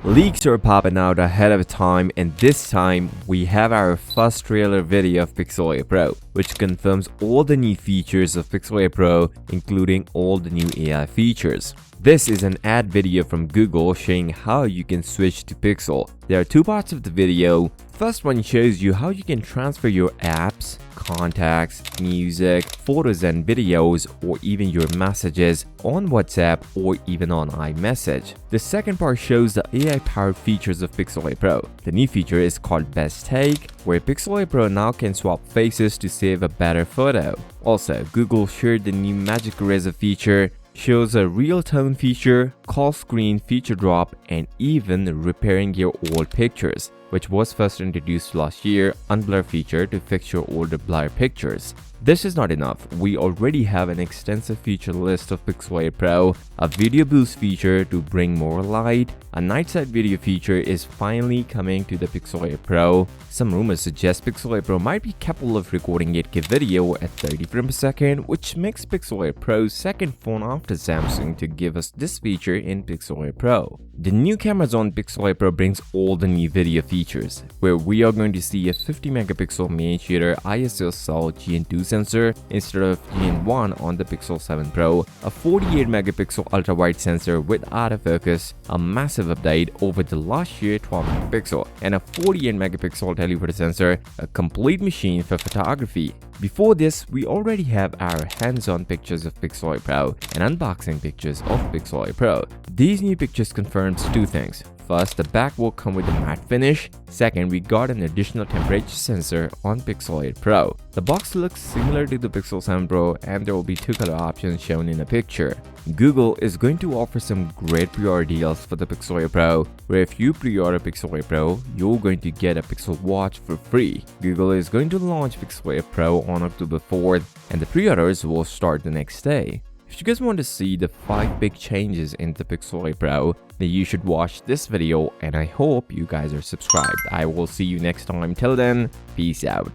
Leaks are popping out ahead of time, and this time we have our first trailer video of Pixel 8 Pro, which confirms all the new features of Pixel 8 Pro, including all the new AI features. This is an ad video from Google showing how you can switch to Pixel. There are two parts of the video. First one shows you how you can transfer your apps, contacts, music, photos and videos, or even your messages on WhatsApp or even on iMessage. The second part shows the AI-powered features of Pixel 8 Pro. The new feature is called Best Take, where Pixel 8 Pro now can swap faces to save a better photo. Also, Google shared the new Magic Eraser feature, shows a real tone feature, call screen feature drop, and even repairing your old pictures, which was first introduced last year, unblur feature to fix your older blur pictures. This is not enough. We already have an extensive feature list of Pixel 8 Pro, a video boost feature to bring more light, a night sight video feature is finally coming to the Pixel 8 Pro. Some rumors suggest Pixel 8 Pro might be capable of recording 8K video at 30 frames per second, which makes Pixel 8 Pro's second phone after Samsung to give us this feature in Pixel 8 Pro. The new cameras on Pixel 8 Pro brings all the new video features, where we are going to see a 50 megapixel main shooter ISO cell GN2 sensor instead of GN1 on the Pixel 7 Pro, a 48 megapixel ultra-wide sensor with autofocus, a massive update over the last year 12 megapixel, and a 48 megapixel telephoto sensor, a complete machine for photography. Before this, we already have our hands-on pictures of Pixel 8 Pro and unboxing pictures of Pixel 8 Pro. These new pictures confirms two things. First, the back will come with a matte finish. Second, we got an additional temperature sensor on Pixel 8 Pro. The box looks similar to the Pixel 7 Pro, and there will be two color options shown in a picture. Google is going to offer some great pre-order deals for the Pixel 8 Pro, where if you pre-order Pixel 8 Pro, you're going to get a Pixel Watch for free. Google is going to launch Pixel 8 Pro on October 4th, and the pre-orders will start the next day. If you guys want to see the 5 big changes in the Pixel 8 Pro, then you should watch this video, and I hope you guys are subscribed. I will see you next time. Till then, peace out.